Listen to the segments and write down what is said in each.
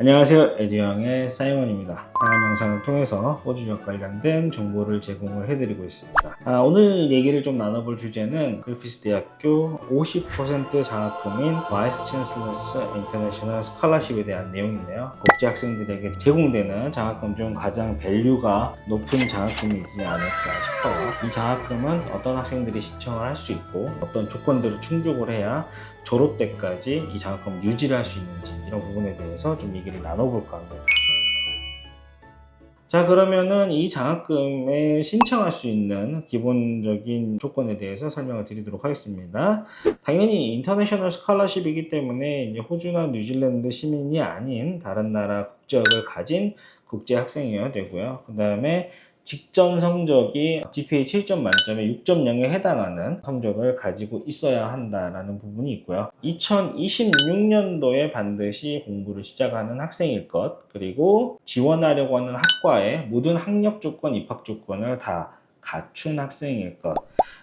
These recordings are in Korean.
안녕하세요, 에듀형의 사이먼입니다. 다양한 영상을 통해서 호주역 관련된 정보를 제공을 해드리고 있습니다. 오늘 얘기를 좀 나눠볼 주제는 그리피스 대학교 50% 장학금인 바이스 찬슬러스 인터내셔널 스칼러십에 대한 내용인데요. 국제 학생들에게 제공되는 장학금 중 가장 밸류가 높은 장학금이지 않을까 싶어요. 이 장학금은 어떤 학생들이 신청을 할 수 있고 어떤 조건들을 충족을 해야 졸업 때까지 이 장학금을 유지를 할 수 있는지, 이런 부분에 대해서 좀 얘기를 나눠볼까 합니다. 자, 그러면은 이 장학금에 신청할 수 있는 기본적인 조건에 대해서 설명을 드리도록 하겠습니다. 당연히 인터내셔널 스칼러십이기 때문에 이제 호주나 뉴질랜드 시민이 아닌 다른 나라 국적을 가진 국제 학생이어야 되고요. 그 다음에 직전 성적이 GPA 7점 만점에 6.0에 해당하는 성적을 가지고 있어야 한다라는 부분이 있고요. 2026년도에 반드시 공부를 시작하는 학생일 것, 그리고 지원하려고 하는 학과의 모든 학력 조건, 입학 조건을 다 갖춘 학생일 것.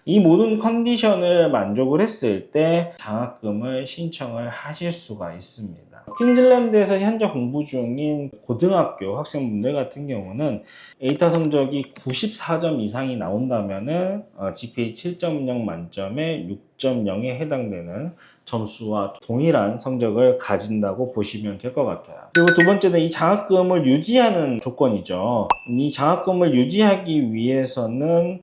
이 모든 컨디션을 만족을 했을 때 장학금을 신청을 하실 수가 있습니다. 퀸즐랜드에서 현재 공부 중인 고등학교 학생분들 같은 경우는 에이타 성적이 94점 이상이 나온다면은 GPA 7.0 만점에 6.0에 해당되는 점수와 동일한 성적을 가진다고 보시면 될 것 같아요. 그리고 두 번째는 이 장학금을 유지하는 조건이죠. 이 장학금을 유지하기 위해서는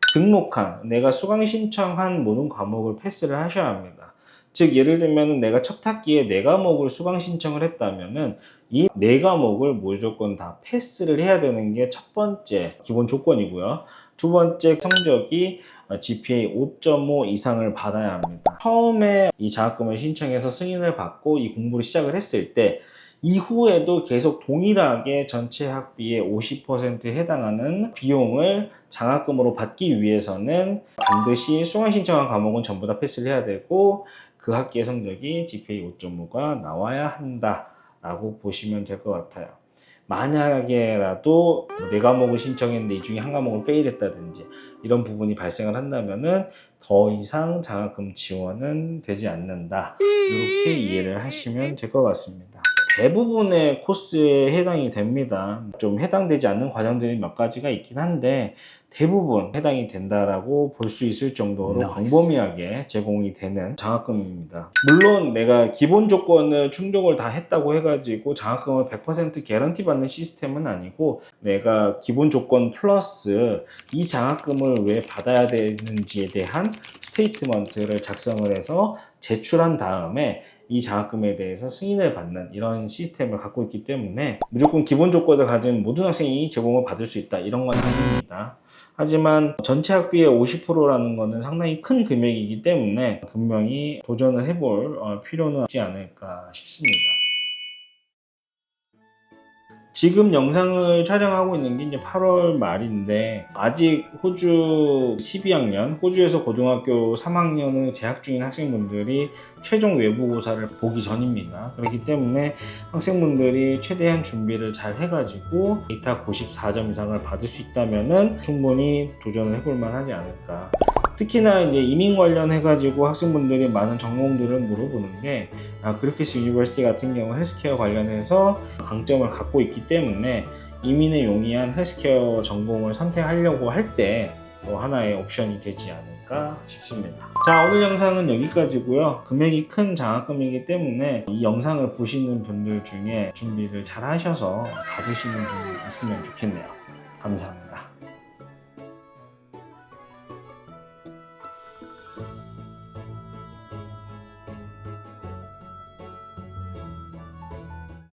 내가 수강 신청한 모든 과목을 패스를 하셔야 합니다. 즉, 예를 들면 내가 첫 학기에 4과목을 수강 신청을 했다면은 이 4과목을 무조건 다 패스를 해야 되는 게 첫 번째 기본 조건이고요. 두 번째, 성적이 GPA 5.5 이상을 받아야 합니다. 처음에 이 장학금을 신청해서 승인을 받고 이 공부를 시작을 했을 때 이후에도 계속 동일하게 전체 학비의 50%에 해당하는 비용을 장학금으로 받기 위해서는 반드시 수강 신청한 과목은 전부 다 패스를 해야 되고 그 학기의 성적이 GPA 5.5가 나와야 한다라고 보시면 될 것 같아요. 만약에라도 4과목을 신청했는데 이 중에 한 과목을 페일했다든지 이런 부분이 발생을 한다면은 더 이상 장학금 지원은 되지 않는다, 이렇게 이해를 하시면 될 것 같습니다. 대부분의 코스에 해당이 됩니다. 좀 해당되지 않는 과정들이 몇 가지가 있긴 한데 대부분 해당이 된다라고 볼 수 있을 정도로 광범위하게 제공이 되는 장학금입니다. 물론 내가 기본 조건을 충족을 다 했다고 해가지고 장학금을 100% 개런티 받는 시스템은 아니고, 내가 기본 조건 플러스 이 장학금을 왜 받아야 되는지에 대한 스테이트먼트를 작성을 해서 제출한 다음에 이 장학금에 대해서 승인을 받는 이런 시스템을 갖고 있기 때문에 무조건 기본 조건을 가진 모든 학생이 제공을 받을 수 있다, 이런 건 아닙니다. 하지만 전체 학비의 50%라는 것은 상당히 큰 금액이기 때문에 분명히 도전을 해볼 필요는 있지 않을까 싶습니다. 지금 영상을 촬영하고 있는 게 이제 8월 말인데 아직 호주 12학년, 호주에서 고등학교 3학년을 재학 중인 학생분들이 최종 외부고사를 보기 전입니다. 그렇기 때문에 학생분들이 최대한 준비를 잘 해가지고 에이타 94점 이상을 받을 수 있다면은 충분히 도전을 해볼 만하지 않을까. 특히나 이제 이민 관련해가지고 학생분들이 많은 전공들을 물어보는 게 그리피스 유니버시티 같은 경우 헬스케어 관련해서 강점을 갖고 있기 때문에 이민에 용이한 헬스케어 전공을 선택하려고 할 때 또 하나의 옵션이 되지 않을까 싶습니다. 자, 오늘 영상은 여기까지고요. 금액이 큰 장학금이기 때문에 이 영상을 보시는 분들 중에 준비를 잘 하셔서 받으시는 분이 있으면 좋겠네요. 감사합니다.